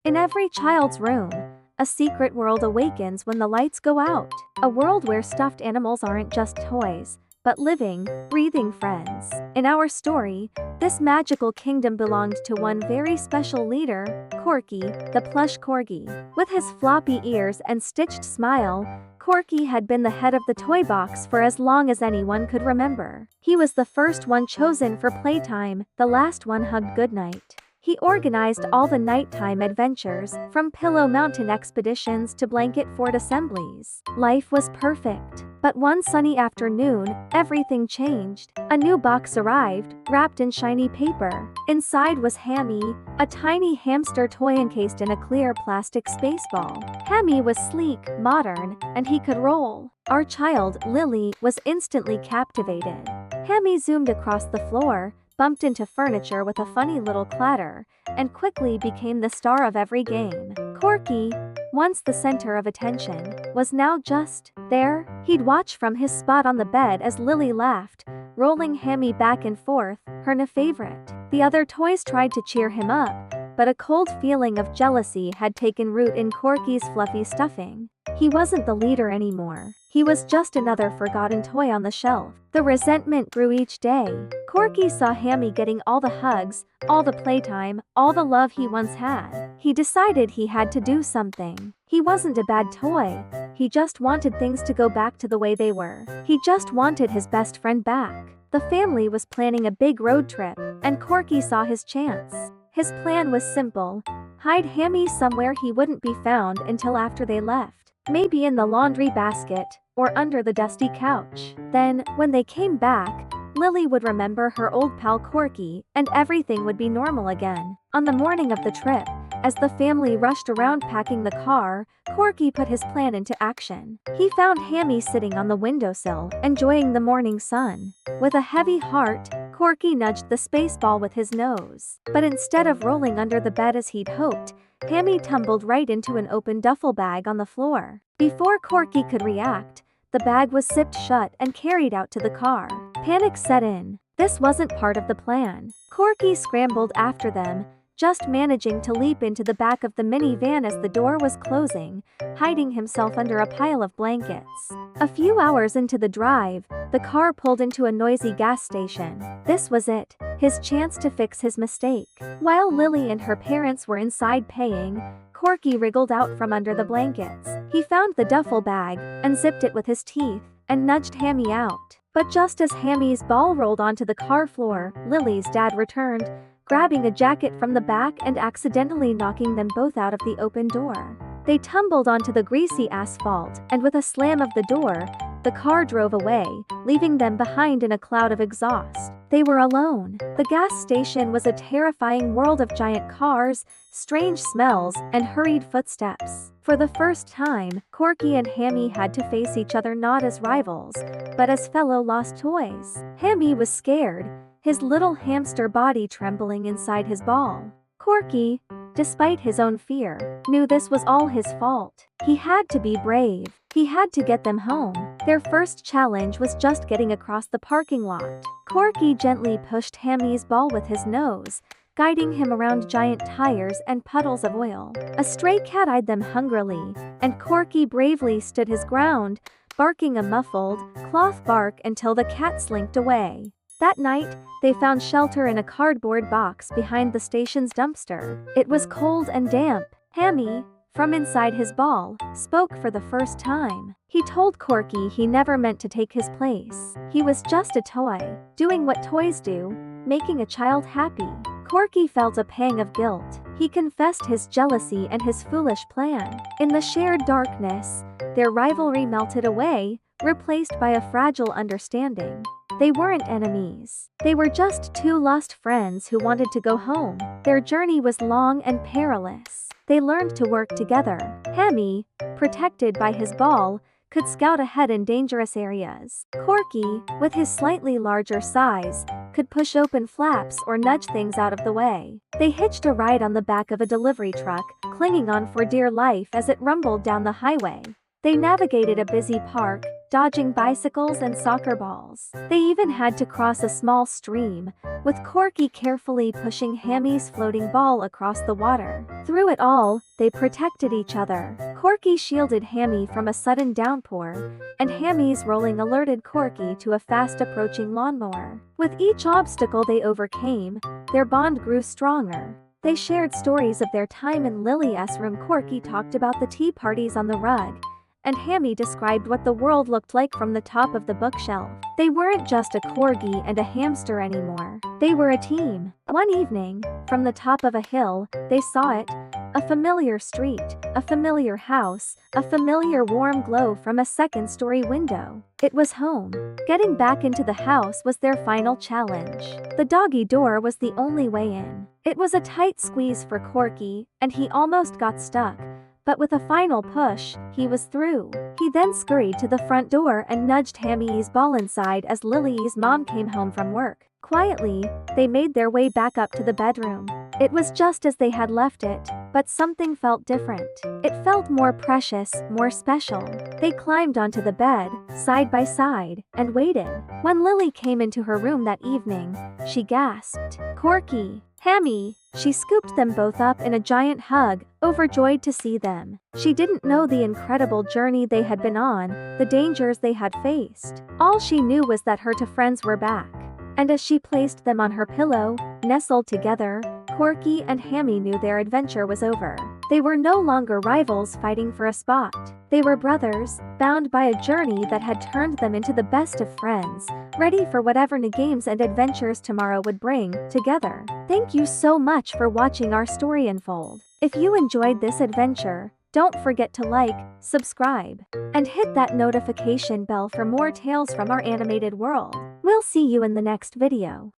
In every child's room, a secret world awakens when the lights go out. A world where stuffed animals aren't just toys, but living, breathing friends. In our story, this magical kingdom belonged to one very special leader, Corky, the plush corgi. With his floppy ears and stitched smile, Corky had been the head of the toy box for as long as anyone could remember. He was the first one chosen for playtime, the last one hugged goodnight. He organized all the nighttime adventures, from Pillow Mountain expeditions to Blanket Fort assemblies. Life was perfect. But one sunny afternoon, everything changed. A new box arrived, wrapped in shiny paper. Inside was Hammy, a tiny hamster toy encased in a clear plastic space ball. Hammy was sleek, modern, and he could roll. Our child, Lily, was instantly captivated. Hammy zoomed across the floor, bumped into furniture with a funny little clatter, and quickly became the star of every game. Corky, once the center of attention, was now just there. He'd watch from his spot on the bed as Lily laughed, rolling Hammy back and forth, her new favorite. The other toys tried to cheer him up, but a cold feeling of jealousy had taken root in Corky's fluffy stuffing. He wasn't the leader anymore. He was just another forgotten toy on the shelf. The resentment grew each day. Corky saw Hammy getting all the hugs, all the playtime, all the love he once had. He decided he had to do something. He wasn't a bad toy. He just wanted things to go back to the way they were. He just wanted his best friend back. The family was planning a big road trip, and Corky saw his chance. His plan was simple: hide Hammy somewhere he wouldn't be found until after they left. Maybe in the laundry basket, or under the dusty couch. Then, when they came back, Lily would remember her old pal Corky, and everything would be normal again. On the morning of the trip, as the family rushed around packing the car, Corky put his plan into action. He found Hammy sitting on the windowsill, enjoying the morning sun. With a heavy heart, Corky nudged the space ball with his nose. But instead of rolling under the bed as he'd hoped, Hammy tumbled right into an open duffel bag on the floor. Before Corky could react, the bag was zipped shut and carried out to the car. Panic set in. This wasn't part of the plan. Corky scrambled after them, just managing to leap into the back of the minivan as the door was closing, hiding himself under a pile of blankets. A few hours into the drive, the car pulled into a noisy gas station. This was it, his chance to fix his mistake. While Lily and her parents were inside paying, Corky wriggled out from under the blankets. He found the duffel bag, unzipped it with his teeth, and nudged Hammy out. But just as Hammy's ball rolled onto the car floor, Lily's dad returned, grabbing a jacket from the back and accidentally knocking them both out of the open door. They tumbled onto the greasy asphalt, and with a slam of the door, the car drove away, leaving them behind in a cloud of exhaust. They were alone. The gas station was a terrifying world of giant cars, strange smells, and hurried footsteps. For the first time, Corky and Hammy had to face each other not as rivals, but as fellow lost toys. Hammy was scared, his little hamster body trembling inside his ball. Corky, despite his own fear, knew this was all his fault. He had to be brave. He had to get them home. Their first challenge was just getting across the parking lot. Corky gently pushed Hammy's ball with his nose, guiding him around giant tires and puddles of oil. A stray cat eyed them hungrily, and Corky bravely stood his ground, barking a muffled, cloth bark until the cat slinked away. That night, they found shelter in a cardboard box behind the station's dumpster. It was cold and damp. Hammy, from inside his ball, spoke for the first time. He told Corky he never meant to take his place. He was just a toy, doing what toys do, making a child happy. Corky felt a pang of guilt. He confessed his jealousy and his foolish plan. In the shared darkness, their rivalry melted away, replaced by a fragile understanding. They weren't enemies. They were just two lost friends who wanted to go home. Their journey was long and perilous. They learned to work together. Hammy, protected by his ball, could scout ahead in dangerous areas. Corky, with his slightly larger size, could push open flaps or nudge things out of the way. They hitched a ride on the back of a delivery truck, clinging on for dear life as it rumbled down the highway. They navigated a busy park, dodging bicycles and soccer balls. They even had to cross a small stream, with Corky carefully pushing Hammy's floating ball across the water. Through it all, they protected each other. Corky shielded Hammy from a sudden downpour, and Hammy's rolling alerted Corky to a fast-approaching lawnmower. With each obstacle they overcame, their bond grew stronger. They shared stories of their time in Lily's room. Corky talked about the tea parties on the rug, and Hammy described what the world looked like from the top of the bookshelf. They weren't just a corgi and a hamster anymore. They were a team. One evening, from the top of a hill, they saw it. A familiar street, a familiar house, a familiar warm glow from a second-story window. It was home. Getting back into the house was their final challenge. The doggy door was the only way in. It was a tight squeeze for Corky, and he almost got stuck. But with a final push, he was through. He then scurried to the front door and nudged Hammy's ball inside as Lily's mom came home from work. Quietly, they made their way back up to the bedroom. It was just as they had left it, but something felt different. It felt more precious, more special. They climbed onto the bed, side by side, and waited. When Lily came into her room that evening, she gasped, "Corky, Hammy!" She scooped them both up in a giant hug, overjoyed to see them. She didn't know the incredible journey they had been on, the dangers they had faced. All she knew was that her two friends were back. And as she placed them on her pillow, nestled together, Corky and Hammy knew their adventure was over. They were no longer rivals fighting for a spot. They were brothers, bound by a journey that had turned them into the best of friends, ready for whatever new games and adventures tomorrow would bring, together. Thank you so much for watching our story unfold. If you enjoyed this adventure, don't forget to like, subscribe, and hit that notification bell for more tales from our animated world. We'll see you in the next video.